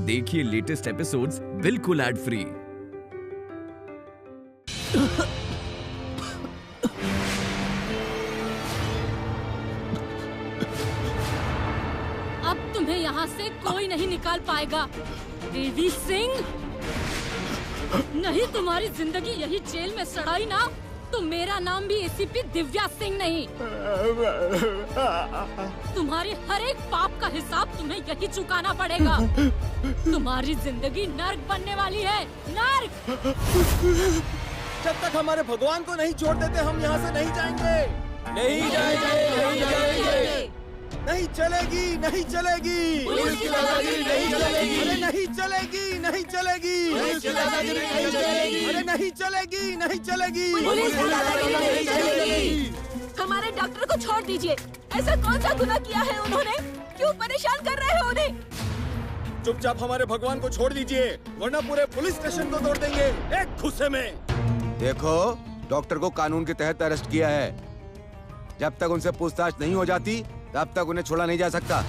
देखिए latest episodes बिल्कुल ad free. अब तुम्हें यहाँ से कोई नहीं निकाल पाएगा देवी सिंह। नहीं तुम्हारी जिंदगी यही जेल में सड़ाई ना तो मेरा नाम भी एसीपी दिव्या सिंह नहीं। तुम्हारे हर एक पाप का हिसाब तुम्हें यही चुकाना पड़ेगा। तुम्हारी जिंदगी नर्क बनने वाली है, नर्क। जब तक हमारे भगवान को नहीं छोड़ देते हम यहाँ से नहीं जाएंगे। नहीं जाएंगे, नहीं जाएंगे। नहीं चलेगी, नहीं चलेगी। पुलिस की दादागिरी नहीं चलेगी। अरे नहीं चलेगी, नहीं चलेगी। पुलिस की दादागिरी नहीं चलेगी। अरे नहीं चलेगी, नहीं चलेगी। पुलिस की दादागिरी नहीं चलेगी। हमारे डॉक्टर को छोड़ दीजिए। ऐसा कौन सा गुनाह किया है उन्होंने? क्यों परेशान कर रहे हो उन्हें? चुपचाप हमारे भगवान को छोड़ दीजिए वरना पूरे पुलिस स्टेशन को तोड़ देंगे एक घुस्से में। देखो, डॉक्टर को कानून के तहत अरेस्ट किया है। जब तक उनसे पूछताछ नहीं हो जाती तब तक उन्हें छोड़ा नहीं जा सकता।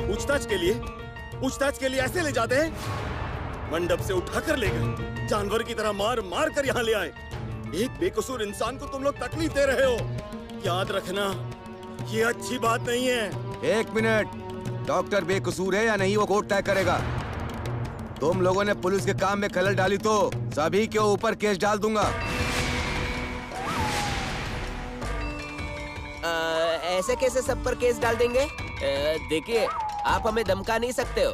पूछताछ के लिए ऐसे ले जाते हैं? मंडप से उठाकर ले गए, जानवर की तरह मार मार कर यहाँ ले आए। एक बेकसूर इंसान को तुम लोग तकलीफ दे रहे हो। याद रखना, ये अच्छी बात नहीं है। एक मिनट, डॉक्टर बेकसूर है या नहीं वो कोर्ट तय करेगा। तुम लोगों ने पुलिस के काम में खलल डाली तो सभी के ऊपर केस डाल दूंगा। ऐसे कैसे सब पर केस डाल देंगे? देखिए, आप हमें धमका नहीं सकते हो।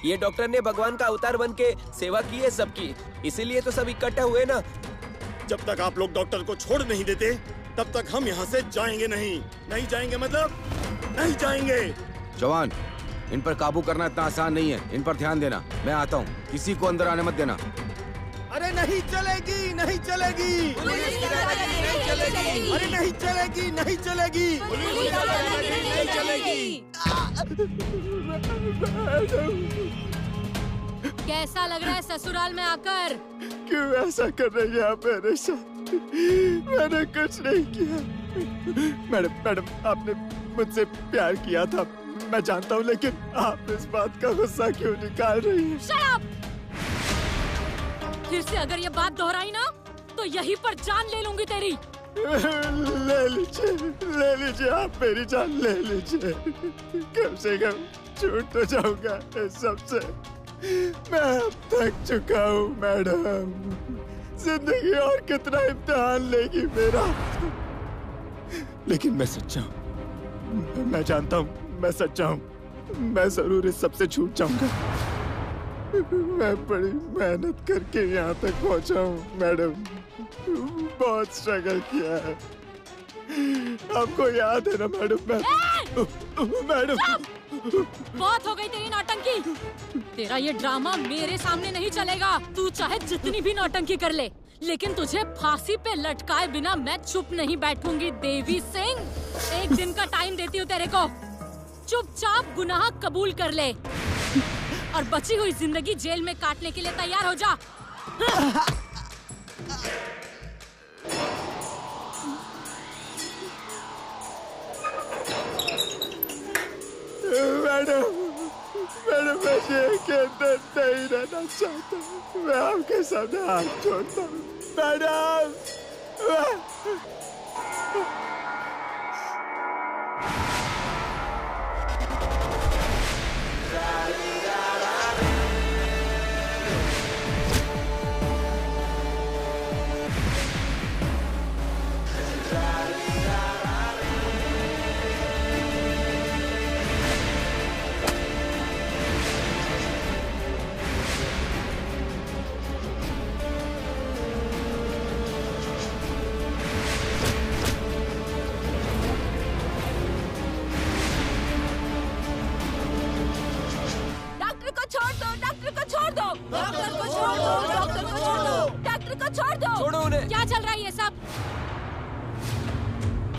ये डॉक्टर ने भगवान का अवतार बन के सेवा की है सबकी, इसीलिए तो सब इकट्ठा हुए ना। जब तक आप लोग डॉक्टर को छोड़ नहीं देते तब तक हम यहाँ से जाएंगे नहीं। नहीं जाएंगे मतलब नहीं जाएंगे। जवान, इन पर काबू करना इतना आसान नहीं है। इन पर ध्यान देना। मैं आता हूँ, किसी को अंदर आने मत देना। अरे नहीं चलेगी, नहीं चलेगी। पुलिस की दादागिरी नहीं चलेगी। अरे नहीं चलेगी, नहीं चलेगी। पुलिस की दादागिरी नहीं चलेगी। कैसा लग रहा है ससुराल में आकर? क्यों ऐसा कर रही है आप मेरे साथ? मैंने कुछ नहीं किया। मैडम, आपने मुझसे प्यार किया था, मैं जानता हूँ, लेकिन आप इस बात का गुस्सा क्यों निकाल रही हैं? Shut up! फिर से अगर ये बात दोहराई ना तो यहीं पर जान ले लूंगी तेरी। ले लीजिए आप मेरी जान ले लीजिए। कम से कम छूट तो जाऊंगा इस सबसे। मैं अब थक चुका हूँ मैडम। जिंदगी और कितना इम्तिहान लेगी मेरा। लेकिन मैं सच्चा हूँ, मैं जानता हूँ मैं सच्चा हूँ। मैं जरूर इस सबसे छूट जाऊंगा। मैं बड़ी मेहनत करके यहाँ तक पहुँचा हूँ मैडम। बहुत स्ट्रगल किया है। आपको याद है ना मैडम? मैडम, बहुत हो गई तेरी नौटंकी। तेरा ये ड्रामा मेरे सामने नहीं चलेगा। तू चाहे जितनी भी नौटंकी कर ले, लेकिन तुझे फांसी पे लटकाए बिना मैं चुप नहीं बैठूंगी देवी सिंह। एक दिन का टाइम देती हूँ तेरे को। चुपचाप गुनाह कबूल कर ले और बची हुई जिंदगी जेल में काटने के लिए तैयार हो जा। मैडम, मैं जेल के अंदर नहीं रहना चाहता। मैं आपके सामने हाथ जोड़ता हूँ मैडम। छोड़ो उन्हें। क्या चल रहा है ये सब?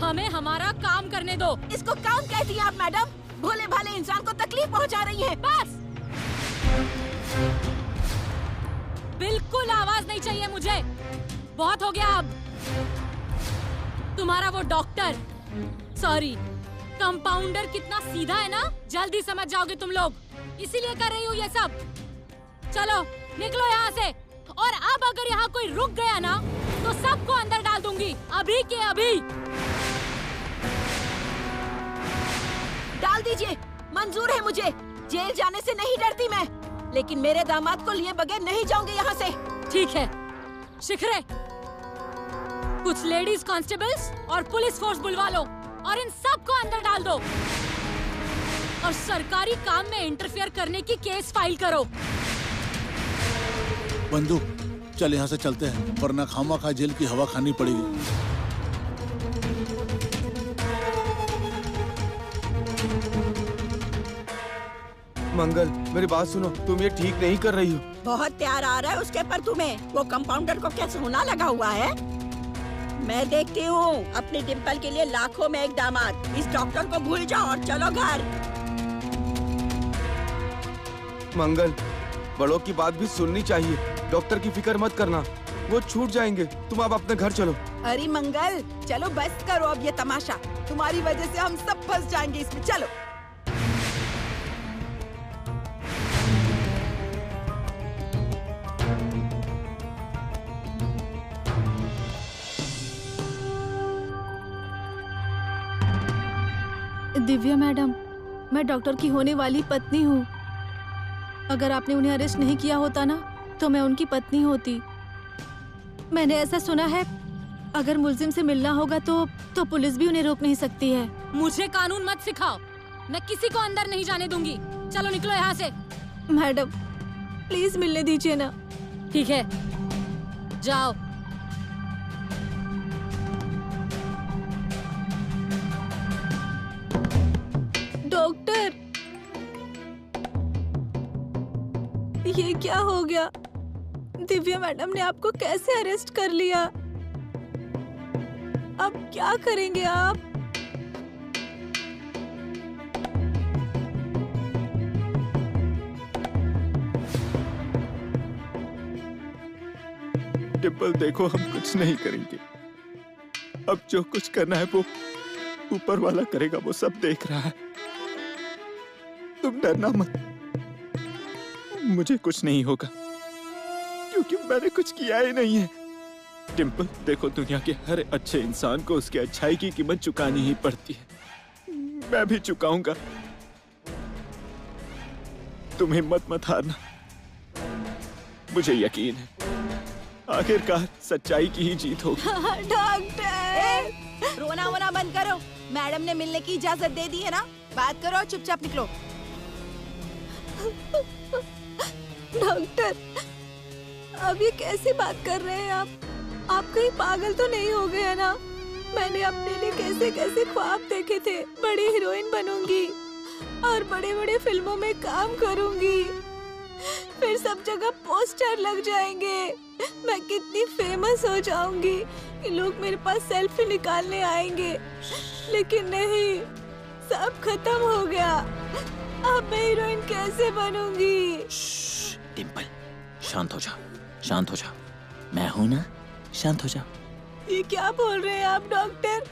हमें हमारा काम करने दो। इसको काम कहती हैं आप मैडम? भोले भाले इंसान को तकलीफ पहुंचा रही है। बस, बिल्कुल आवाज नहीं चाहिए मुझे। बहुत हो गया अब। तुम्हारा वो डॉक्टर, सॉरी कंपाउंडर कितना सीधा है ना, जल्दी समझ जाओगे तुम लोग। इसीलिए कर रही हूँ ये सब। चलो निकलो यहाँ से। और अब अगर यहाँ कोई रुक गया ना तो सबको अंदर डाल दूंगी, अभी के अभी। डाल दीजिए, मंजूर है मुझे। जेल जाने से नहीं डरती मैं, लेकिन मेरे दामाद को लिए बगैर नहीं जाऊंगी यहाँ से। ठीक है शिखरे, कुछ लेडीज कांस्टेबल्स और पुलिस फोर्स बुलवा लो और इन सबको अंदर डाल दो। और सरकारी काम में इंटरफेयर करने की केस फाइल करो। बंधु, चल यहाँ से चलते हैं, वरना खामा जेल की हवा खानी पड़ेगी। मंगल, मेरी बात सुनो, तुम ये ठीक नहीं कर रही हो। बहुत प्यार आ रहा है उसके पर तुम्हें। वो कंपाउंडर को क्या सोना लगा हुआ है? मैं देखती हूँ अपनी डिम्पल के लिए लाखों में एक दामाद। इस डॉक्टर को भूल जाओ और चलो घर। मंगल, बड़ों की बात भी सुननी चाहिए। डॉक्टर की फिक्र मत करना, वो छूट जाएंगे। तुम अब अपने घर चलो। अरे मंगल, चलो बस करो अब ये तमाशा। तुम्हारी वजह से हम सब फंस जाएंगे इसमें। चलो। दिव्या मैडम, मैं डॉक्टर की होने वाली पत्नी हूँ। अगर आपने उन्हें अरेस्ट नहीं किया होता ना तो मैं उनकी पत्नी होती। मैंने ऐसा सुना है अगर मुलजिम से मिलना होगा तो पुलिस भी उन्हें रोक नहीं सकती है। मुझे कानून मत सिखाओ, मैं किसी को अंदर नहीं जाने दूंगी। चलो निकलो यहाँ से। मैडम प्लीज मिलने दीजिए ना। ठीक है जाओ। डॉक्टर, ये क्या हो गया? दिव्या मैडम ने आपको कैसे अरेस्ट कर लिया? अब क्या करेंगे आप? डिम्पल देखो, हम कुछ नहीं करेंगे। अब जो कुछ करना है वो ऊपर वाला करेगा, वो सब देख रहा है। तुम डरना मत, मुझे कुछ नहीं होगा क्योंकि मैंने कुछ किया ही नहीं है। डिम्पल देखो, दुनिया के हर अच्छे इंसान को उसकी अच्छाई की कीमत चुकानी ही पड़ती है। मैं भी चुकाऊंगा। तुम हिम्मत मत हारना, मुझे यकीन है आखिरकार सच्चाई की ही जीत होगी। डॉक्टर, रोना वोना बंद करो। मैडम ने मिलने की इजाजत दे दी है ना, बात करो और चुपचाप निकलो। डॉक्टर, अब ये कैसी बात कर रहे हैं आप? कहीं पागल तो नहीं हो गए ना? मैंने अपने लिए कैसे कैसे ख्वाब देखे थे, बड़ी हीरोइन बनूंगी और बड़े बड़े फिल्मों में काम करूंगी, फिर सब जगह पोस्टर लग जाएंगे, मैं कितनी फेमस हो जाऊंगी कि लोग मेरे पास सेल्फी निकालने आएंगे। लेकिन नहीं, सब खत्म हो गया। अब मैं हीरोइन कैसे बनूंगी? डिम्पल, शांत हो जा, शांत हो जा। मैं हूँ ना, शांत हो जा। ये क्या बोल रहे हैं आप डॉक्टर?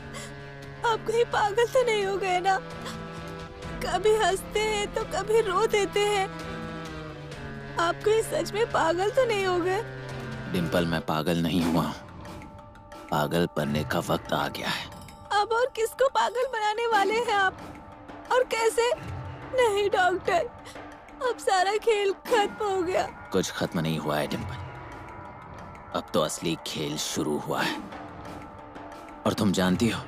आप कहीं पागल तो नहीं हो गए ना? कभी हंसते हैं तो कभी रो देते हैं। आप कहीं सच में पागल तो नहीं हो गए? डिम्पल, मैं पागल नहीं हुआ हूँ, पागल बनने का वक्त आ गया है। अब और किसको पागल बनाने वाले हैं आप, और कैसे? नहीं डॉक्टर, अब सारा खेल खत्म हो गया। कुछ खत्म नहीं हुआ है डिम्पल, अब तो असली खेल शुरू हुआ है। और तुम जानती हो,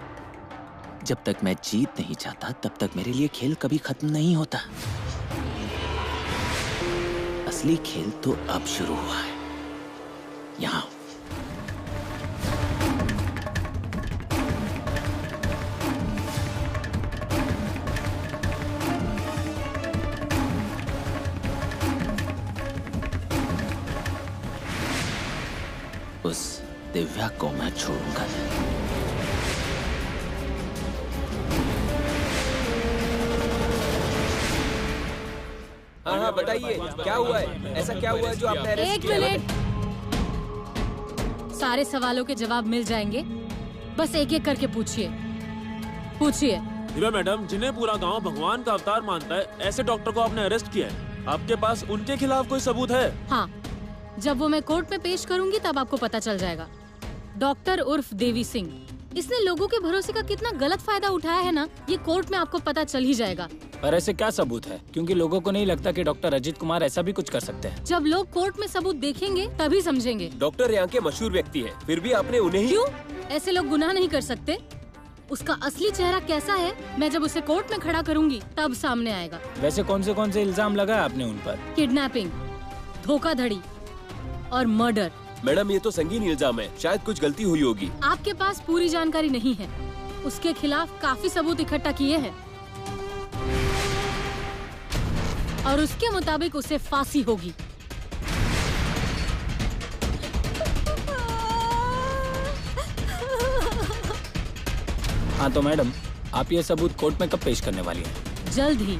जब तक मैं जीत नहीं चाहता तब तक मेरे लिए खेल कभी खत्म नहीं होता। असली खेल तो अब शुरू हुआ है। यहाँ उस दिव्या को मैं छोड़ूंगा नहीं। हाँ बताइए, क्या हुआ है? ऐसा क्या हुआ है जो आपने अरेस्ट एक किया? मिनट, सारे सवालों के जवाब मिल जाएंगे, बस एक एक करके पूछिए। पूछिए। दिव्या मैडम, जिन्हें पूरा गांव भगवान का अवतार मानता है, ऐसे डॉक्टर को आपने अरेस्ट किया है। आपके पास उनके खिलाफ कोई सबूत है? हाँ, जब वो मैं कोर्ट में पेश करूंगी तब आपको पता चल जाएगा। डॉक्टर उर्फ देवी सिंह, इसने लोगों के भरोसे का कितना गलत फायदा उठाया है ना, ये कोर्ट में आपको पता चल ही जाएगा। पर ऐसे क्या सबूत है? क्योंकि लोगों को नहीं लगता कि डॉक्टर अजित कुमार ऐसा भी कुछ कर सकते हैं। जब लोग कोर्ट में सबूत देखेंगे तभी समझेंगे। डॉक्टर यहाँ के मशहूर व्यक्ति है, फिर भी आपने उन्हें ही... क्यों? ऐसे लोग गुनाह नहीं कर सकते। उसका असली चेहरा कैसा है, मैं जब उसे कोर्ट में खड़ा करूंगी तब सामने आएगा। वैसे कौन से इल्जाम लगाए आपने उन पर? किडनैपिंग, धोखाधड़ी और मर्डर। मैडम, ये तो संगीन इल्जाम है, शायद कुछ गलती हुई होगी। आपके पास पूरी जानकारी नहीं है। उसके खिलाफ काफी सबूत इकट्ठा किए हैं और उसके मुताबिक उसे फांसी होगी। हाँ तो मैडम, आप ये सबूत कोर्ट में कब पेश करने वाली हैं? जल्द ही।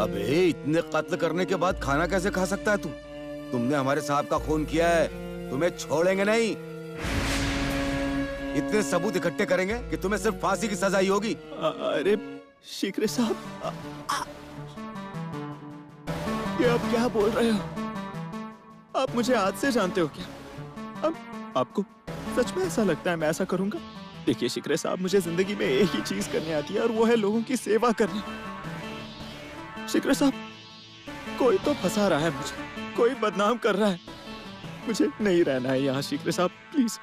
अबे, इतने कत्ल करने के बाद खाना कैसे खा सकता है तू? तुमने हमारे साहब का खून किया है, तुम्हें छोड़ेंगे नहीं। इतने सबूत इकट्ठे करेंगे कि तुम्हें सिर्फ फांसी की सजा ही होगी। अरे शिखरे साहब, ये आप क्या बोल रहे हो? आप मुझे आज से जानते हो क्या? अब आपको सच में ऐसा लगता है मैं ऐसा करूंगा? देखिए शिखरे साहब, मुझे जिंदगी में एक ही चीज करनी आती है और वो है लोगों की सेवा करनी। शिखरे साहब, कोई तो फंसा रहा है मुझे, कोई बदनाम कर रहा है। मुझे नहीं रहना है यहाँ शिखरे साहब, प्लीज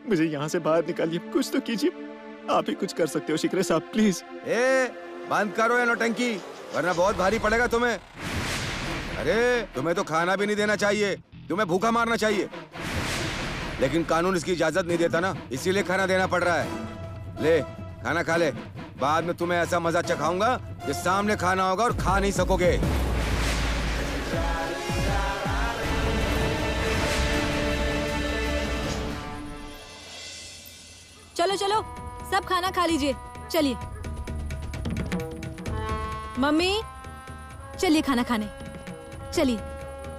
मुझे यहाँ से बाहर निकालिए, कुछ तो कीजिए। आप ही कुछ कर सकते हो शिखरे साहब, प्लीज। बंद करो ये नौटंकी, वरना बहुत भारी पड़ेगा तुम्हें। अरे तुम्हें तो खाना भी नहीं देना चाहिए, तुम्हें भूखा मारना चाहिए, लेकिन कानून इसकी इजाजत नहीं देता ना, इसीलिए खाना देना पड़ रहा है। ले खाना खा ले, बाद में तुम्हें ऐसा मजा चखाऊंगा कि सामने खाना होगा और खा नहीं सकोगे। चलो चलो, सब खाना खा लीजिए, चलिए। मम्मी, चलिए खाना खाने। चलिए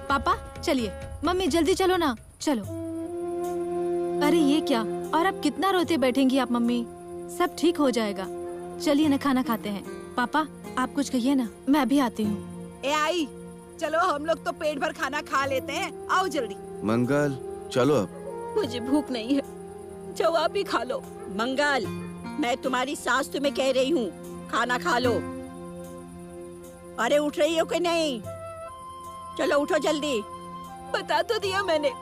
पापा, चलिए। मम्मी जल्दी चलो ना, चलो। अरे ये क्या, और अब कितना रोते बैठेंगी आप मम्मी? सब ठीक हो जाएगा। चलिए ना खाना खाते हैं। पापा आप कुछ कहिए ना, मैं भी आती हूँ। ए आई, चलो हम लोग तो पेट भर खाना खा लेते हैं, आओ जल्दी। मंगल चलो अब। मुझे भूख नहीं है, जाओ आप भी खा लो। मंगल, मैं तुम्हारी सास तुम्हें कह रही हूँ, खाना खा लो। अरे उठ रही हो कि नहीं? चलो उठो जल्दी। बता तो दिया मैंने,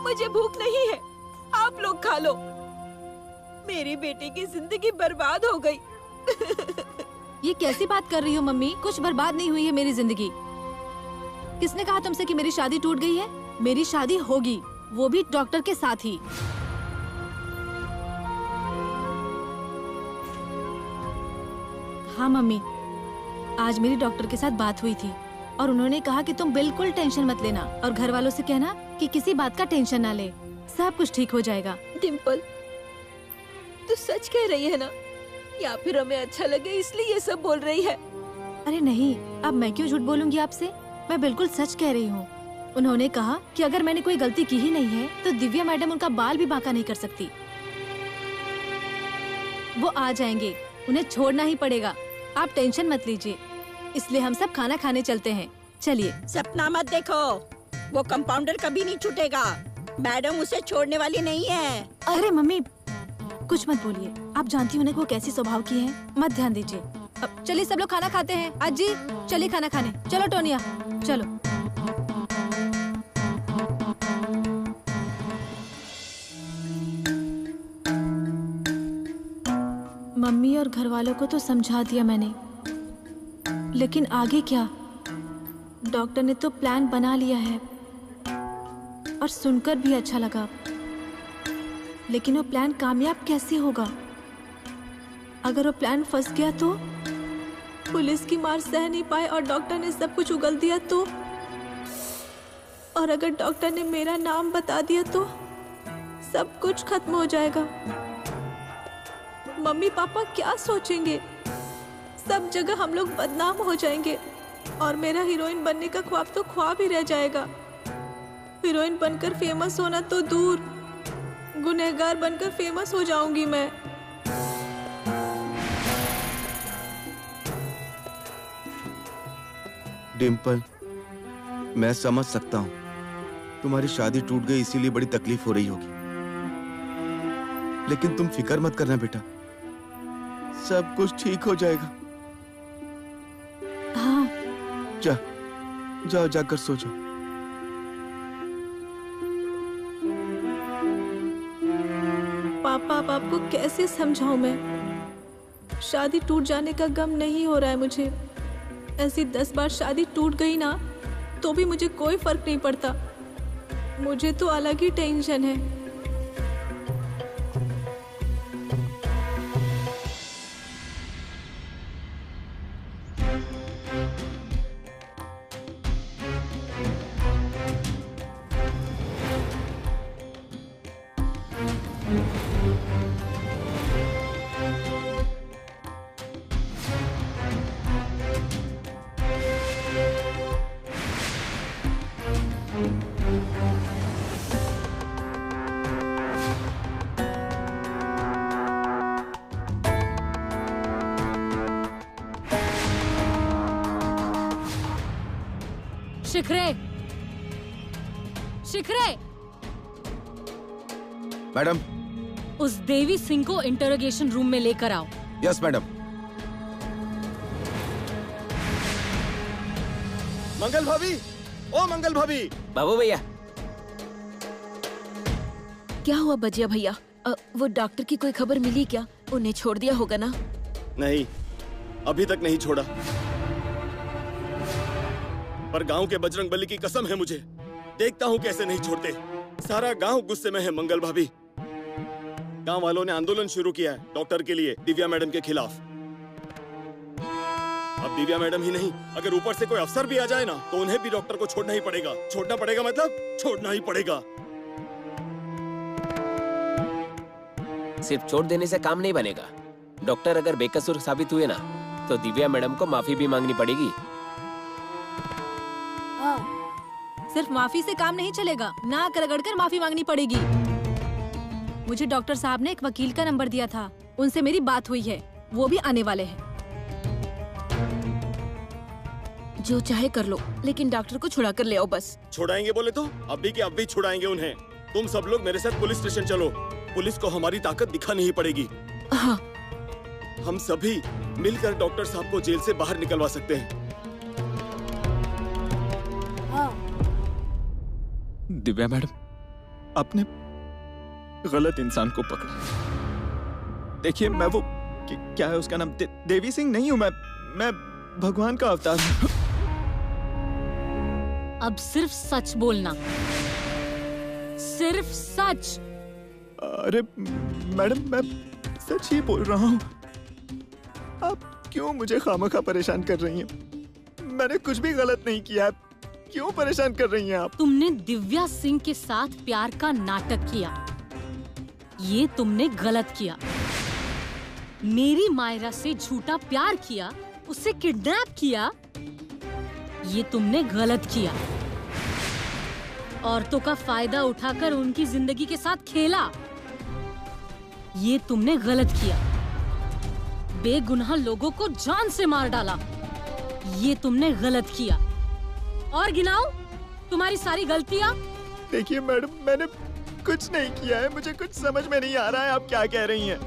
मुझे भूख नहीं है, आप लोग खा लो। मेरी बेटी की जिंदगी बर्बाद हो गई। ये कैसी बात कर रही हो मम्मी? कुछ बर्बाद नहीं हुई है मेरी जिंदगी। किसने कहा तुमसे कि मेरी शादी टूट गई है? मेरी शादी होगी, वो भी डॉक्टर के साथ ही। हाँ मम्मी, आज मेरी डॉक्टर के साथ बात हुई थी और उन्होंने कहा कि तुम बिल्कुल टेंशन मत लेना और घर वालों से कहना कि किसी बात का टेंशन ना ले, सब कुछ ठीक हो जाएगा। डिम्पल, तू सच कह रही है ना, या फिर हमें अच्छा लगे इसलिए ये सब बोल रही है? अरे नहीं, अब मैं क्यों झूठ बोलूंगी आपसे, मैं बिल्कुल सच कह रही हूँ। उन्होंने कहा कि अगर मैंने कोई गलती की ही नहीं है तो दिव्या मैडम उनका बाल भी बांका नहीं कर सकती। वो आ जाएंगे, उन्हें छोड़ना ही पड़ेगा, आप टेंशन मत लीजिए। इसलिए हम सब खाना खाने चलते हैं, चलिए। सपना मत देखो, वो कंपाउंडर कभी नहीं छूटेगा, मैडम उसे छोड़ने वाली नहीं है। अरे मम्मी कुछ मत बोलिए, आप जानती हो ना कि वो कैसी स्वभाव की है, मत ध्यान दीजिए। अब चलिए सब लोग खाना खाते हैं। आज जी चलिए खाना खाने, चलो टोनिया चलो। मम्मी और घर वालों को तो समझा दिया मैंने, लेकिन आगे क्या? डॉक्टर ने तो प्लान बना लिया है और सुनकर भी अच्छा लगा। लेकिन वो प्लान कामयाब कैसे होगा? अगर वो प्लान फंस गया तो? पुलिस की मार सह नहीं पाए और डॉक्टर ने सब कुछ उगल दिया तो? और अगर डॉक्टर ने मेरा नाम बता दिया तो सब कुछ खत्म हो जाएगा। मम्मी पापा क्या सोचेंगे? सब जगह हम लोग बदनाम हो जाएंगे और मेरा हीरोइन बनने का ख्वाब तो ख्वाब ही रह जाएगा। हीरोइन बनकर फेमस होना तो दूर, गुनहगार बनकर फेमस हो जाऊंगी मैं। डिम्पल, मैं समझ सकता हूँ तुम्हारी शादी टूट गई इसीलिए बड़ी तकलीफ हो रही होगी, लेकिन तुम फिक्र मत करना बेटा, सब कुछ ठीक हो जाएगा। हाँ। जाओ जाकर सो जाओ। पापा, अब आपको कैसे समझाऊं मैं? शादी टूट जाने का गम नहीं हो रहा है मुझे। ऐसी 10 बार शादी टूट गई ना तो भी मुझे कोई फर्क नहीं पड़ता। मुझे तो अलग ही टेंशन है। शिखरे, शिखरे, मैडम, उस देवी सिंह को इंटरोगेशन रूम में लेकर आओ। Yes madam. मंगल भाभी, ओ मंगल भाभी। बाबू भैया। क्या हुआ बजिया भैया? वो डॉक्टर की कोई खबर मिली क्या? उन्हें छोड़ दिया होगा ना? नहीं, अभी तक नहीं छोड़ा, पर गांव के बजरंगबली की कसम है मुझे, देखता हूँ कैसे नहीं छोड़ते। सारा गांव गुस्से में है मंगल भाभी। गांव वालों ने आंदोलन शुरू किया है डॉक्टर के लिए, दिव्या मैडम के खिलाफ। अब दिव्या मैडम ही नहीं, अगर ऊपर से कोई अफसर भी आ जाए ना तो उन्हें भी डॉक्टर को छोड़ना ही पड़ेगा। छोड़ना पड़ेगा मतलब छोड़ना ही पड़ेगा। सिर्फ छोड़ देने से काम नहीं बनेगा। डॉक्टर अगर बेकसूर साबित हुए ना तो दिव्या मैडम को माफी भी मांगनी पड़ेगी। सिर्फ माफी से काम नहीं चलेगा, नाक रगड़कर माफी मांगनी पड़ेगी। मुझे डॉक्टर साहब ने एक वकील का नंबर दिया था, उनसे मेरी बात हुई है, वो भी आने वाले हैं। जो चाहे कर लो, लेकिन डॉक्टर को छुड़ा कर ले आओ बस। छुड़ाएंगे बोले तो अभी के अभी छुड़ाएंगे उन्हें। तुम सब लोग मेरे साथ पुलिस स्टेशन चलो, पुलिस को हमारी ताकत दिखानी ही पड़ेगी। हाँ। हम सभी मिलकर डॉक्टर साहब को जेल से बाहर निकलवा सकते हैं। दिव्या मैडम, आपने गलत इंसान को पकड़ा। देखिए, मैं वो क्या है उसका नाम, देवी सिंह नहीं हूँ मैं भगवान का अवतार हूँ। अब सिर्फ सच बोलना, सिर्फ सच। अरे मैडम, मैं सच ही बोल रहा हूँ। आप क्यों मुझे खामखा परेशान कर रही हैं? मैंने कुछ भी गलत नहीं किया, क्यों परेशान कर रही हैं आप? तुमने दिव्या सिंह के साथ प्यार का नाटक किया, ये तुमने गलत किया। मेरी मायरा से झूठा प्यार किया, उसे किडनैप किया, ये तुमने गलत किया। औरतों का फायदा उठाकर उनकी जिंदगी के साथ खेला, ये तुमने गलत किया। बेगुनाह लोगों को जान से मार डाला, ये तुमने गलत किया। और गिनाओ तुम्हारी सारी गलतियाँ। देखिए मैडम, मैंने कुछ नहीं किया है, मुझे कुछ समझ में नहीं आ रहा है आप क्या कह रही हैं।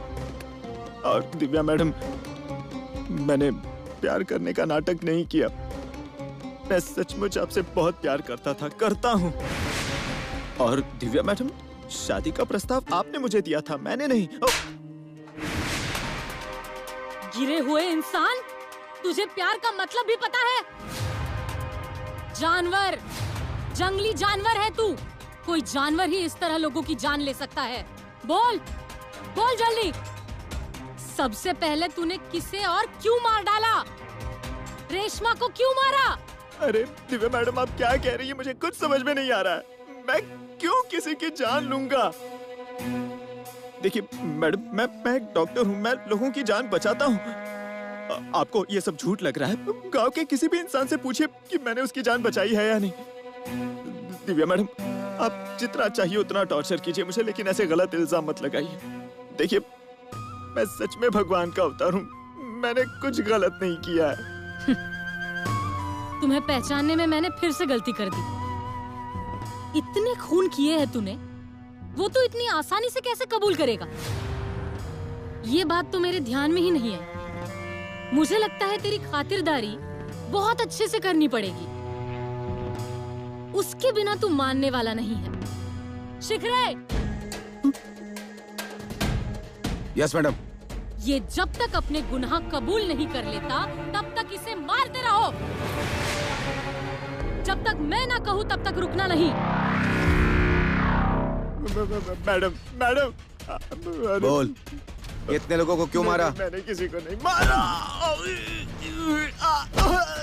और दिव्या मैडम, मैंने प्यार करने का नाटक नहीं किया, मैं सचमुच आपसे बहुत प्यार करता था, करता हूँ। और दिव्या मैडम, शादी का प्रस्ताव आपने मुझे दिया था, मैंने नहीं। गिरे हुए इंसान, तुझे प्यार का मतलब भी पता है? जानवर, जंगली जानवर है तू। कोई जानवर ही इस तरह लोगों की जान ले सकता है। बोल बोल जल्दी। सबसे पहले तूने किसे और क्यों मार डाला? रेशमा को क्यों मारा? अरे दिव्या मैडम, आप क्या कह रही है? मुझे कुछ समझ में नहीं आ रहा है। मैं क्यों किसी की जान लूंगा? देखिए मैडम, मैं एक डॉक्टर हूँ, मैं लोगों की जान बचाता हूँ। आपको ये सब झूठ लग रहा है? गांव के किसी भी इंसान से पूछिए कि मैंने उसकी जान बचाई है या नहीं। दिव्या मैडम, आप जितना चाहिए उतना टॉर्चर कीजिए मुझे, लेकिन ऐसे गलत इल्जाम मत लगाइए। देखिए, मैं सच में भगवान का अवतार हूँ, मैंने कुछ गलत नहीं किया है। तुम्हें पहचानने में मैंने फिर से गलती कर दी। इतने खून किए हैं तूने, वो तो इतनी आसानी से कैसे कबूल करेगा? ये बात तो मेरे ध्यान में ही नहीं है। मुझे लगता है तेरी खातिरदारी बहुत अच्छे से करनी पड़ेगी, उसके बिना तू मानने वाला नहीं है। शिखरे! Yes madam. ये जब तक अपने गुनाह कबूल नहीं कर लेता तब तक इसे मारते रहो। जब तक मैं ना कहूँ तब तक रुकना नहीं। मैडम मैडम, बोल, इतने लोगों को क्यों मारा? मैंने किसी को नहीं मारा।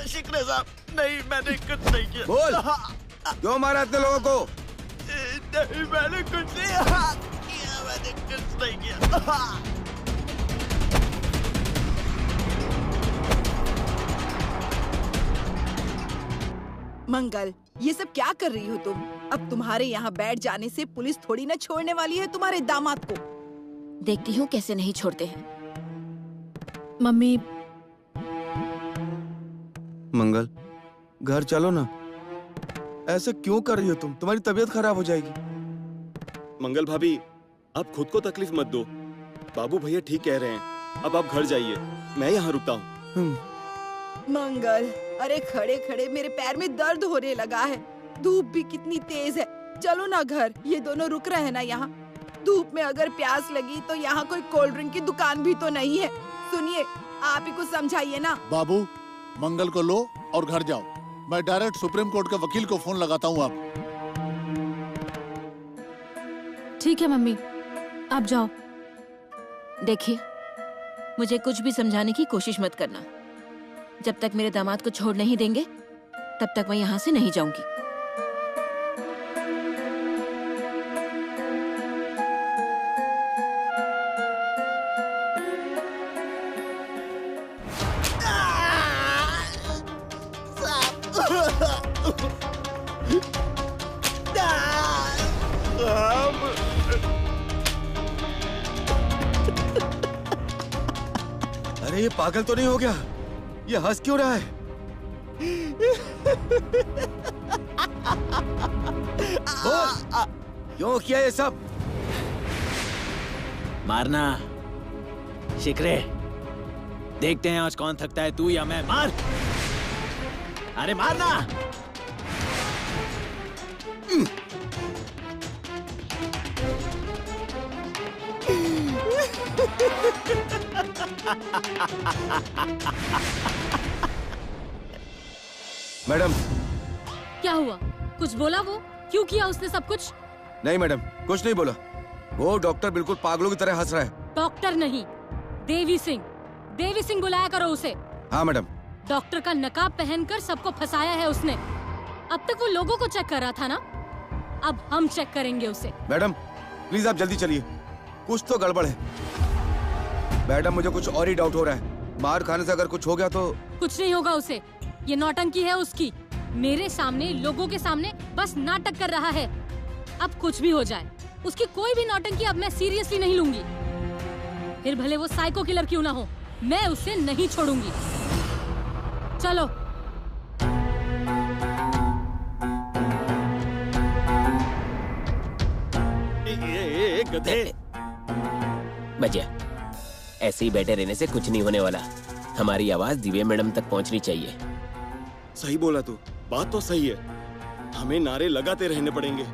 शिखरे साहब, नहीं, मैंने कुछ नहीं किया। बोल, क्यों मारा इतने लोगों को? नहीं, मैंने कुछ नहीं किया, मैंने कुछ नहीं किया। मंगल, ये सब क्या कर रही हो तुम? अब तुम्हारे यहाँ बैठ जाने से पुलिस थोड़ी ना छोड़ने वाली है तुम्हारे दामाद को। देखती हूँ कैसे नहीं छोड़ते हैं। मम्मी, मंगल, घर चलो ना। ऐसे क्यों कर रही हो तुम? तुम्हारी तबीयत खराब हो जाएगी। मंगल भाभी, आप खुद को तकलीफ मत दो। बाबू भैया ठीक कह रहे हैं, अब आप घर जाइए, मैं यहाँ रुकता हूँ। मंगल, अरे खड़े खड़े मेरे पैर में दर्द होने लगा है। धूप भी कितनी तेज है। चलो ना घर, ये दोनों रुक रहे हैं ना यहाँ। धूप में अगर प्यास लगी तो यहाँ कोई कोल्ड ड्रिंक की दुकान भी तो नहीं है। सुनिए, आप ही कुछ समझाइए ना। बाबू, मंगल को लो और घर जाओ। मैं डायरेक्ट सुप्रीम कोर्ट के वकील को फोन लगाता हूँ। आप ठीक है मम्मी, आप जाओ। देखिए, मुझे कुछ भी समझाने की कोशिश मत करना। जब तक मेरे दामाद को छोड़ नहीं देंगे तब तक मैं यहाँ से नहीं जाऊंगी। अरे ये पागल तो नहीं हो गया? ये हंस क्यों रहा है? बोल, क्यों किया ये सब? मारना। शिखरे, देखते हैं आज कौन थकता है, तू या मैं। मार, अरे मारना। मैडम, क्या हुआ? कुछ बोला वो? क्यों किया उसने सब कुछ? नहीं मैडम, कुछ नहीं बोला। वो डॉक्टर बिल्कुल पागलों की तरह हंस रहा है। डॉक्टर नहीं, देवी सिंह। देवी सिंह बुलाया करो उसे। हाँ मैडम। डॉक्टर का नकाब पहनकर सबको फंसाया है उसने। अब तक वो लोगों को चेक कर रहा था ना, अब हम चेक करेंगे उसे। मैडम प्लीज आप जल्दी चलिए, कुछ तो गड़बड़ है। मैडम मुझे कुछ और ही डाउट हो रहा है। मार खाने से अगर कुछ हो गया तो? कुछ नहीं होगा उसे, ये नौटंकी है उसकी। मेरे सामने, लोगों के सामने बस नाटक कर रहा है। अब कुछ भी हो जाए, उसकी कोई भी नौटंकी अब मैं सीरियसली नहीं लूंगी। फिर भले वो साइको किलर क्यों ना हो, मैं उसे नहीं छोड़ूंगी। चलो। गधे। बचिया, ऐसे ही बैठे रहने से कुछ नहीं होने वाला। हमारी आवाज दिव्या मैडम तक पहुंचनी चाहिए। सही बोला तू, बात तो सही है। हमें नारे लगाते रहने पड़ेंगे।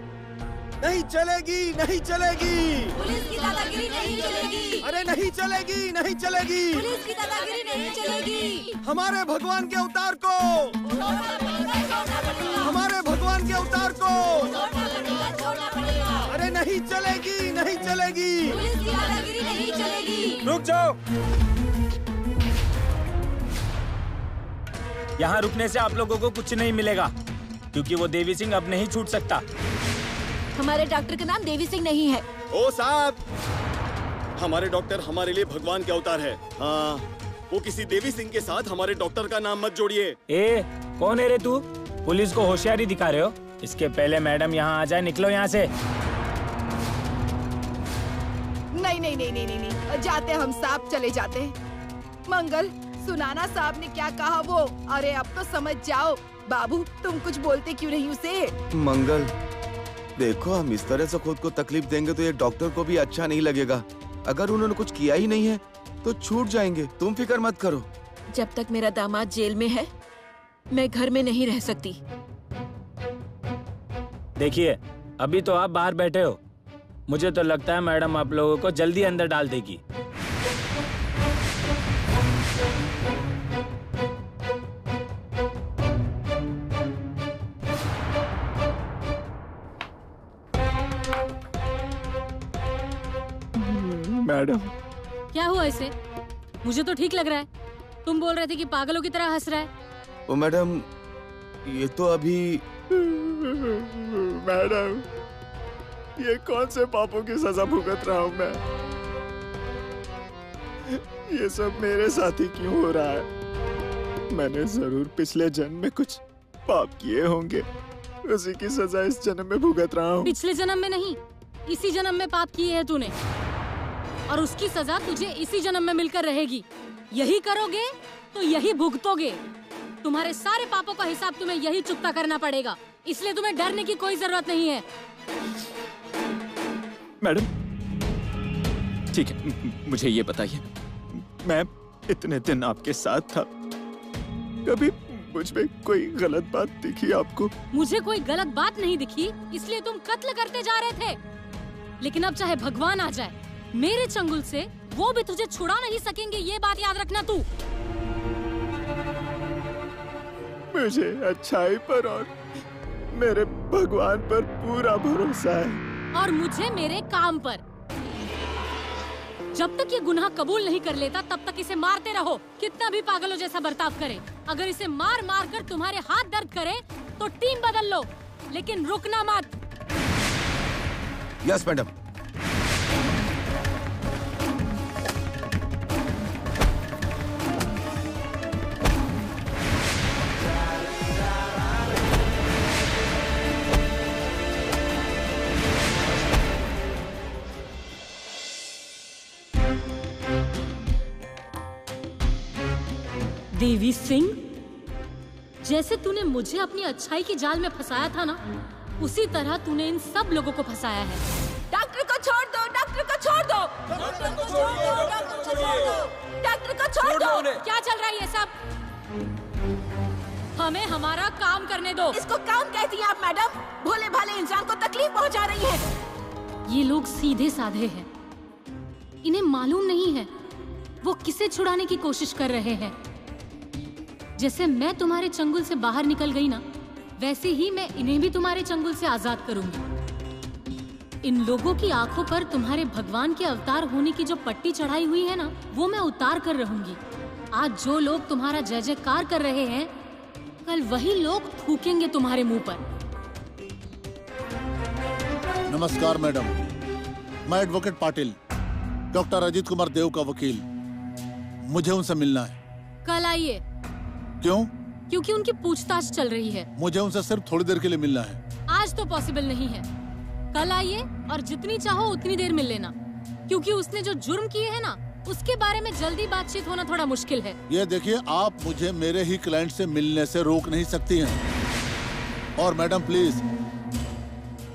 नहीं चलेगी, नहीं चलेगी, पुलिस की दादागिरी नहीं चलेगी। अरे नहीं चलेगी, नहीं चलेगी, पुलिस की दादागिरी नहीं चलेगी। हमारे भगवान के अवतार को, हमारे भगवान के अवतार को, अरे नहीं नहीं चलेगी, नहीं चलेगी। पुलिस की दादागिरी नहीं चलेगी। रुक जाओ। यहाँ रुकने से आप लोगों को कुछ नहीं मिलेगा, क्योंकि वो देवी सिंह अब नहीं छूट सकता। हमारे डॉक्टर का नाम देवी सिंह नहीं है। ओ साहब, हमारे डॉक्टर हमारे लिए भगवान के अवतार है। हाँ, वो किसी देवी सिंह के साथ हमारे डॉक्टर का नाम मत जोड़िए। ए, कौन है रे तू? पुलिस को होशियारी दिखा रहे हो? इसके पहले मैडम यहाँ आ जाए, निकलो यहाँ से। नहीं नहीं नहीं नहीं नहीं, जाते हम साहब, चले जाते हैं। मंगल, सुनाना साहब ने क्या कहा वो? अरे अब तो समझ जाओ। बाबू, तुम कुछ बोलते क्यों नहीं उसे? मंगल, देखो हम इस तरह से खुद को तकलीफ देंगे तो ये डॉक्टर को भी अच्छा नहीं लगेगा। अगर उन्होंने कुछ किया ही नहीं है तो छूट जाएंगे। तुम फिक्र मत करो। जब तक मेरा दामाद जेल में है, मैं घर में नहीं रह सकती। देखिए, अभी तो आप बाहर बैठे हो, मुझे तो लगता है मैडम आप लोगों को जल्दी अंदर डाल देगी। मैडम, क्या हुआ इसे? मुझे तो ठीक लग रहा है। तुम बोल रहे थे कि पागलों की तरह हंस रहा है। ओ मैडम, ये तो अभी। मैडम, ये कौन से पापों की सजा भुगत रहा हूँ मैं? ये सब मेरे साथ ही क्यों हो रहा है? मैंने जरूर पिछले जन्म में कुछ पाप किए होंगे, उसी की सजा इस जन्म में भुगत रहा हूँ। पिछले जन्म में नहीं, इसी जन्म में पाप किए हैं तूने, और उसकी सजा तुझे इसी जन्म में मिलकर रहेगी। यही करोगे तो यही भुगतोगे। तुम्हारे सारे पापों का हिसाब तुम्हें यही चुकता करना पड़ेगा, इसलिए तुम्हें डरने की कोई जरूरत नहीं है। मैडम, ठीक है, मुझे ये बताइए, मैं इतने दिन आपके साथ था, कभी मुझ में कोई गलत बात दिखी आपको? मुझे कोई गलत बात नहीं दिखी, इसलिए तुम कत्ल करते जा रहे थे। लेकिन अब चाहे भगवान आ जाए मेरे चंगुल से, वो भी तुझे छुड़ा नहीं सकेंगे, ये बात याद रखना तू। मुझे अच्छाई पर और मेरे भगवान पर पूरा भरोसा है, और मुझे मेरे काम पर। जब तक ये गुनाह कबूल नहीं कर लेता तब तक इसे मारते रहो, कितना भी पागलों जैसा बर्ताव करे। अगर इसे मार मार कर तुम्हारे हाथ दर्द करे तो टीम बदल लो, लेकिन रुकना मत। Yes madam. देवी सिंह, जैसे तूने मुझे अपनी अच्छाई की जाल में फंसाया था ना, उसी तरह तूने इन सब लोगों को फंसाया है। डॉक्टर को छोड़ दो, डॉक्टर को छोड़ दो, डॉक्टर को छोड़ दो, डॉक्टर को छोड़ दो, डॉक्टर को छोड़ दो। क्या चल रहा है ये सब? हमें हमारा काम करने दो। इसको काम कहती हैं आप मैडम? भोले भाले इंसान को तकलीफ पहुंचा रही है। ये लोग सीधे साधे हैं, इन्हें मालूम नहीं है वो किसे छुड़ाने की कोशिश कर रहे हैं। जैसे मैं तुम्हारे चंगुल से बाहर निकल गई ना, वैसे ही मैं इन्हें भी तुम्हारे चंगुल से आजाद करूंगी। इन लोगों की आंखों पर तुम्हारे भगवान के अवतार होने की जो पट्टी चढ़ाई हुई है ना, वो मैं उतार कर रहूंगी। आज जो लोग तुम्हारा जय जयकार कर रहे हैं, कल वही लोग थूकेंगे तुम्हारे मुंह पर। नमस्कार मैडम, मैं एडवोकेट पाटिल, डॉक्टर अजीत कुमार देव का वकील। मुझे उनसे मिलना है। कल आइए। क्यों? क्योंकि उनकी पूछताछ चल रही है। मुझे उनसे सिर्फ थोड़ी देर के लिए मिलना है। आज तो पॉसिबल नहीं है, कल आइए और जितनी चाहो उतनी देर मिल लेना, क्योंकि उसने जो जुर्म किए हैं ना, उसके बारे में जल्दी बातचीत होना थोड़ा मुश्किल है। ये देखिए, आप मुझे मेरे ही क्लाइंट से मिलने से रोक नहीं सकती हैं। और मैडम प्लीज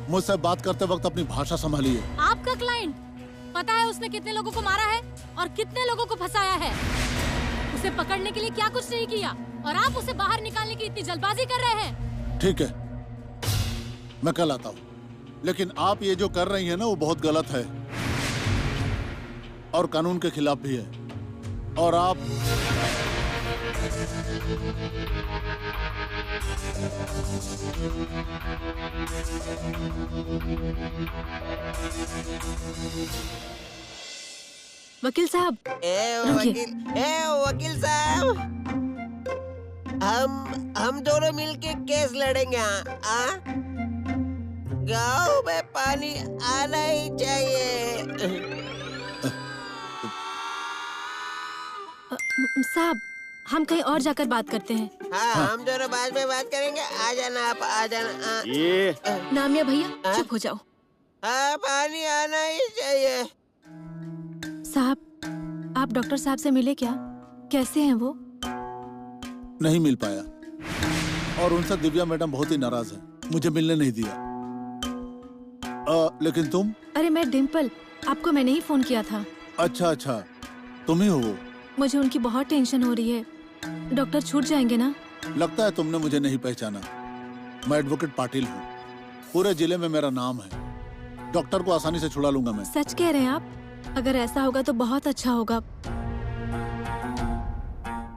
मुझसे बात करते वक्त अपनी भाषा संभालिए। आपका क्लाइंट, पता है उसने कितने लोगों को मारा है और कितने लोगों को फंसाया है? उसे पकड़ने के लिए क्या कुछ नहीं किया, और आप उसे बाहर निकालने की इतनी जल्दबाजी कर रहे हैं। ठीक है, मैं कल आता हूँ, लेकिन आप ये जो कर रही हैं ना, वो बहुत गलत है और कानून के खिलाफ भी है। और आप वकील साहब, वकील साहब, हम दोनों मिलके केस लड़ेंगे। गाँव में पानी आना ही चाहिए। साहब, हम कहीं और जाकर बात करते हैं। हाँ, हम दोनों बाद में बात करेंगे। आ जाना आप, आ जाना। ये नामिया भैया, चुप हो जाओ। हाँ, पानी आना ही चाहिए। साहब, आप डॉक्टर साहब से मिले क्या? कैसे हैं वो? नहीं मिल पाया और उनसे दिव्या मैडम बहुत ही नाराज है, मुझे मिलने नहीं दिया। लेकिन तुम? अरे मैं डिम्पल, आपको मैंने ही फोन किया था। अच्छा, तुम ही हो वो? मुझे उनकी बहुत टेंशन हो रही है। डॉक्टर छूट जाएंगे ना? लगता है तुमने मुझे नहीं पहचाना। मैं एडवोकेट पाटिल हूँ, पूरे जिले में मेरा नाम है। डॉक्टर को आसानी से छुड़ा लूंगा मैं। सच कह रहे हैं आप? अगर ऐसा होगा तो बहुत अच्छा होगा।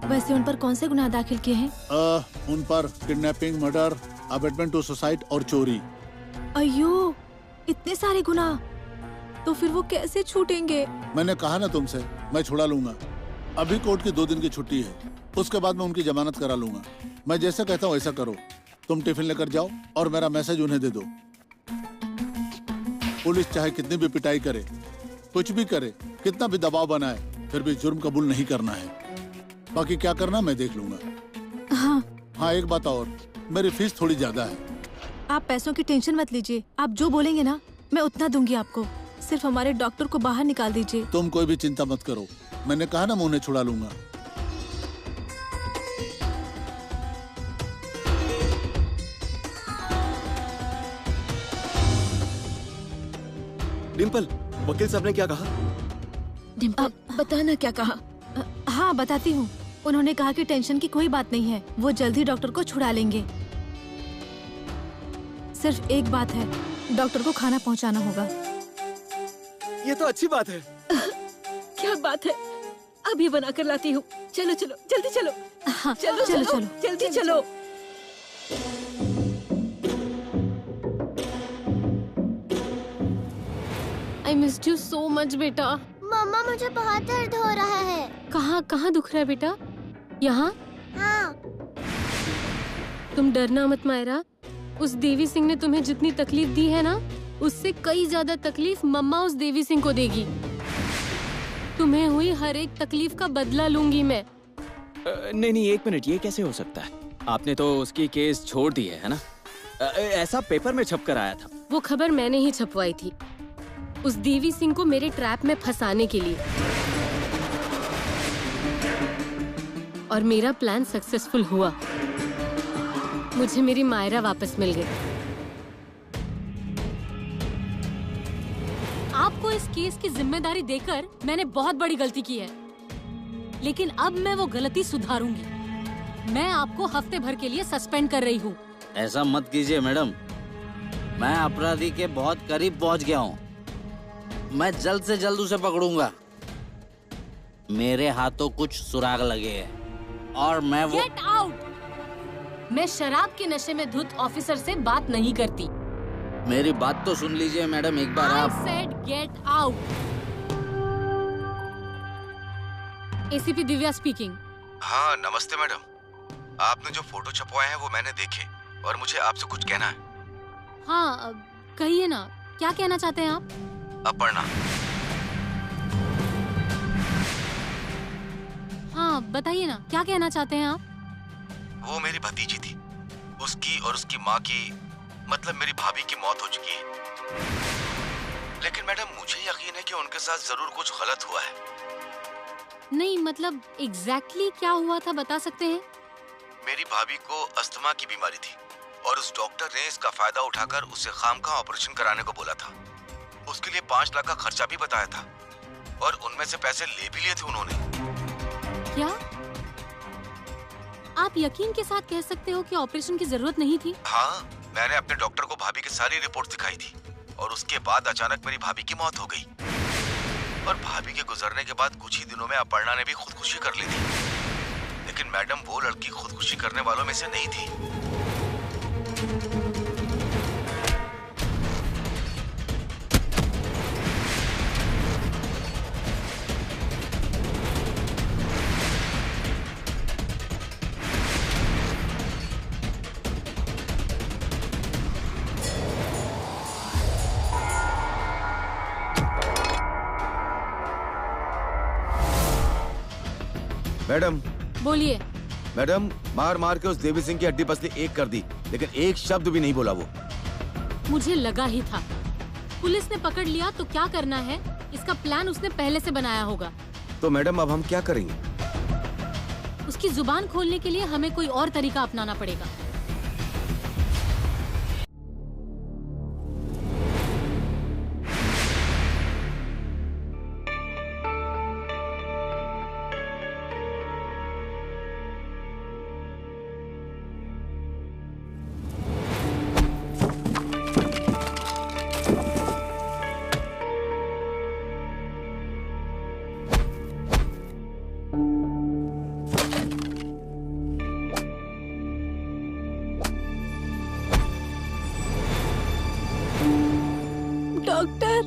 वैसे उन पर कौन से गुनाह दाखिल किए हैं? उन पर kidnapping, murder, abetment to suicide और चोरी। अयो, इतने सारे गुनाह, तो फिर वो कैसे छूटेंगे? मैंने कहा ना तुमसे, मैं छुड़ा लूंगा। अभी कोर्ट की 2 दिन की छुट्टी है, उसके बाद मैं उनकी जमानत करा लूंगा। मैं जैसे कहता हूँ ऐसा करो। तुम टिफिन लेकर जाओ और मेरा मैसेज उन्हें दे दो। पुलिस चाहे कितनी भी पिटाई करे, कुछ भी करे, कितना भी दबाव बनाए, फिर भी जुर्म कबूल नहीं करना है। बाकी क्या करना मैं देख लूंगा। हाँ, एक बात और, मेरी फीस थोड़ी ज्यादा है। आप पैसों की टेंशन मत लीजिए, आप जो बोलेंगे ना मैं उतना दूंगी आपको। सिर्फ हमारे डॉक्टर को बाहर निकाल दीजिए। तुम कोई भी चिंता मत करो, मैंने कहा ना मैं उन्हें छुड़ा लूंगा। डिम्पल, वकील साहब ने क्या कहा? डिम्पल, बताना क्या कहा? हाँ, बताती हूँ। उन्होंने कहा कि टेंशन की कोई बात नहीं है, वो जल्द ही डॉक्टर को छुड़ा लेंगे। सिर्फ एक बात है, डॉक्टर को खाना पहुँचाना होगा। ये तो अच्छी बात है। क्या बात है, अभी बना कर लाती हूँ। चलो चलो, जल्दी चलो। हाँ, चलो चलो, चलो, चलो। जल्दी चलो। I missed you so much, बेटा। मम्मा, मुझे बहुत दर्द हो रहा है। कहाँ दुख रहा है बेटा? यहाँ? हाँ। तुम डरना मत मायरा। उस देवी सिंह ने तुम्हें जितनी तकलीफ दी है ना, उससे कई ज्यादा तकलीफ मम्मा उस देवी सिंह को देगी। तुम्हें हुई हर एक तकलीफ का बदला लूंगी मैं। नहीं, 1 मिनट, ये कैसे हो सकता है? आपने तो उसकी केस छोड़ दी है ना? ऐसा पेपर में छप कर आया था। वो खबर मैंने ही छपवाई थी, उस देवी सिंह को मेरे ट्रैप में फंसाने के लिए। और मेरा प्लान सक्सेसफुल हुआ। मुझे मेरी मायरा वापस मिल गई। आपको इस केस की जिम्मेदारी देकर मैंने बहुत बड़ी गलती की है, लेकिन अब मैं वो गलती सुधारूंगी। मैं आपको हफ्ते भर के लिए सस्पेंड कर रही हूँ। ऐसा मत कीजिए मैडम, मैं अपराधी के बहुत करीब पहुँच गया हूँ। मैं जल्द से जल्द उसे पकड़ूंगा। मेरे हाथों कुछ सुराग लगे हैं और मैं वो... Get out! मैं शराब के नशे में धुत ऑफिसर से बात नहीं करती। मेरी बात तो सुन लीजिए मैडम, एक बार I आप... said get out. ACP Divya speaking. हाँ, नमस्ते मैडम। आपने जो फोटो छपवाए हैं वो मैंने देखे और मुझे आपसे कुछ कहना है। हाँ, कहिए ना, क्या कहना चाहते हैं आप? अपर्णा। हाँ, बताइए ना, क्या कहना चाहते हैं आप? वो मेरी भतीजी थी। उसकी और उसकी माँ की, मतलब मेरी भाभी की मौत हो चुकी है। लेकिन मैडम, मुझे यकीन है कि उनके साथ जरूर कुछ गलत हुआ है। नहीं, मतलब एग्जैक्टली क्या हुआ था, बता सकते हैं? मेरी भाभी को अस्थमा की बीमारी थी और उस डॉक्टर ने इसका फायदा उठाकर उससे खामखा ऑपरेशन कराने को बोला था। उसके लिए 5 लाख का खर्चा भी बताया था और उनमें से पैसे ले भी लिए थे उन्होंने। क्या आप यकीन के साथ कह सकते हो कि ऑपरेशन की जरूरत नहीं थी? हाँ, मैंने अपने डॉक्टर को भाभी की सारी रिपोर्ट दिखाई थी और उसके बाद अचानक मेरी भाभी की मौत हो गई। और भाभी के गुजरने के बाद कुछ ही दिनों में अपर्णा ने भी खुदकुशी कर ली थी। लेकिन मैडम वो लड़की खुदकुशी करने वालों में से नहीं थी। मैडम बोलिए। मैडम, मार मार के उस देवी सिंह की हड्डी पसली एक कर दी, लेकिन एक शब्द भी नहीं बोला वो। मुझे लगा ही था। पुलिस ने पकड़ लिया तो क्या करना है, इसका प्लान उसने पहले से बनाया होगा। तो मैडम अब हम क्या करेंगे? उसकी जुबान खोलने के लिए हमें कोई और तरीका अपनाना पड़ेगा। डॉक्टर,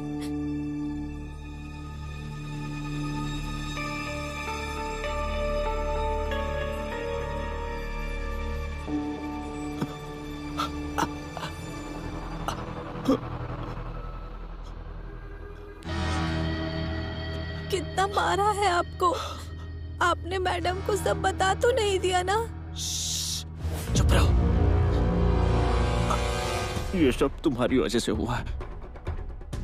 कितना मारा है आपको? आपने मैडम को सब बता तो नहीं दिया ना? चुप रहो। ये सब तुम्हारी वजह से हुआ है।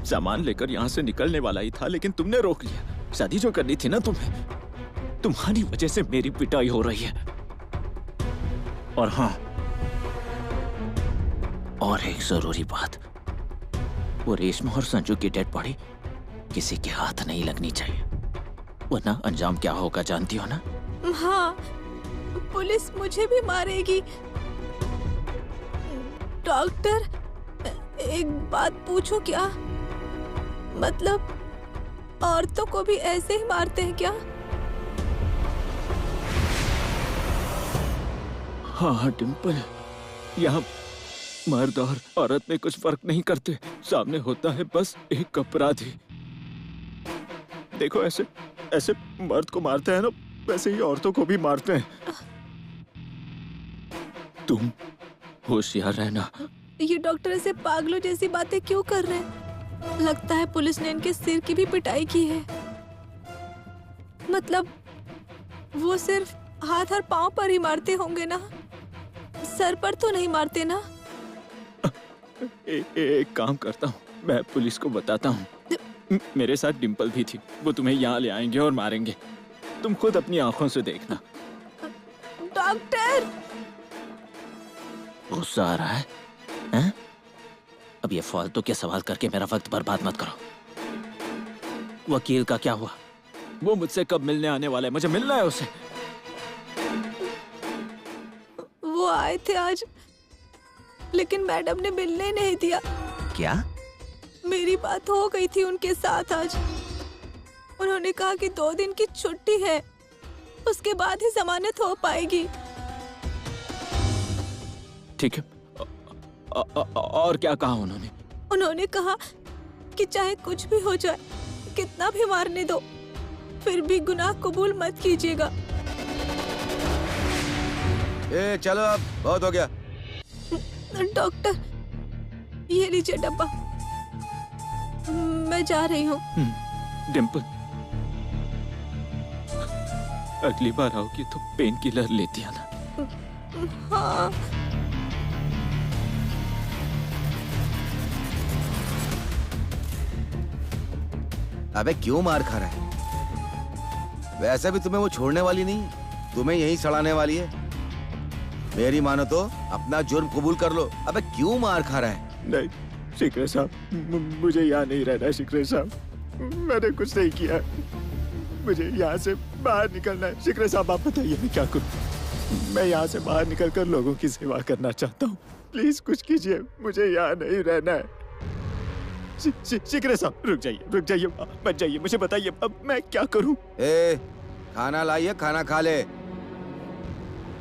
सामान लेकर यहाँ से निकलने वाला ही था, लेकिन तुमने रोक लिया। शादी जो करनी थी ना तुम्हें, तुम्हारी वजह से मेरी पिटाई हो रही है। और हाँ, और एक जरूरी बात, वो रेशमा और संजू की डेड बॉडी किसी के हाथ नहीं लगनी चाहिए, वरना अंजाम क्या होगा जानती हो ना? हाँ, पुलिस मुझे भी मारेगी। डॉक्टर, एक बात पूछूं क्या? मतलब औरतों को भी ऐसे ही मारते हैं क्या? हाँ डिम्पल, यहाँ मर्द और औरत में कुछ फर्क नहीं करते। सामने होता है बस एक अपराधी। देखो, ऐसे ऐसे मर्द को मारते हैं ना, वैसे ही औरतों को भी मारते हैं। तुम होशियार रहना। ये डॉक्टर ऐसे पागलों जैसी बातें क्यों कर रहे हैं? लगता है पुलिस ने इनके सिर की भी पिटाई की है। मतलब वो सिर्फ हाथ और पांव पर ही मारते होंगे ना, सर पर तो नहीं मारते ना? एक काम करता हूँ, मैं पुलिस को बताता हूँ। मेरे साथ डिम्पल भी थी, वो तुम्हें यहाँ ले आएंगे और मारेंगे। तुम खुद अपनी आंखों से देखना। डॉक्टर! गुस्सा आ रहा है, हैं? अब ये फालतू के सवाल करके मेरा वक्त बर्बाद मत करो। वकील का क्या हुआ? वो मुझसे कब मिलने आने वाला है? मुझे मिलना है उससे। वो आए थे आज, लेकिन मैडम ने मिलने नहीं दिया। क्या? मेरी बात हो गई थी उनके साथ आज। उन्होंने कहा कि 2 दिन की छुट्टी है, उसके बाद ही जमानत हो पाएगी। ठीक है। और क्या कहा उन्होंने? उन्होंने कहा कि चाहे कुछ भी हो जाए, कितना भी मारने दो, फिर भी गुनाह कबूल मत कीजिएगा। चलो अब बहुत हो गया। डॉक्टर, ये लीजिए डब्बा, मैं जा रही हूँ। डिम्पल, अगली बार आओगी तो पेन किलर लेती आना। हाँ। अबे क्यों मार खा रहा है? वैसे भी तुम्हें वो छोड़ने वाली नहीं, तुम्हें यहीं सड़ाने वाली है। मेरी मानो तो अपना जुर्म कबूल कर लो। अबे क्यों मार खा रहा है? नहीं शिकरे साहब, मुझे यहाँ नहीं रहना है। शिकरे साहब, मैंने कुछ नहीं किया, मुझे यहाँ से बाहर निकलना है। शिकरे साहब, आप बताइए मैं क्या करूँ? मैं यहाँ से बाहर निकलकर लोगों की सेवा करना चाहता हूँ। प्लीज कुछ कीजिए, मुझे यहाँ नहीं रहना है। शिकरे साहब, रुक जाइए, मत जाइए, मुझे बताइए अब मैं क्या करूँ? खाना लाइए, खाना खा ले।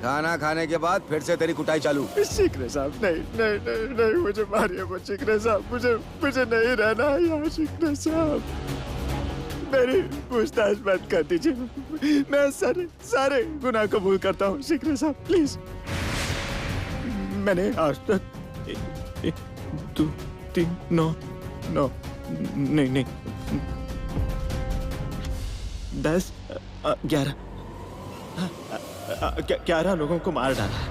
खाना खाने के बाद फिर से तेरी कुटाई चालू। शिकरे साहब नहीं नहीं नहीं नहीं, मुझे मारिए मत शिकरे साहब, मुझे मुझे नहीं रहना है यहाँ शिकरे साहब। मेरी पूछताछ बंद कर दीजिए, मैं सारे सारे गुनाह कबूल करता हूँ शिकरे साहब, प्लीज। मैंने आज तक 1, 2, 3, 9 नहीं 10, 11 लोगों को मार डाला है।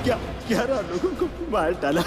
क्या 11 लोगों को मार डाला।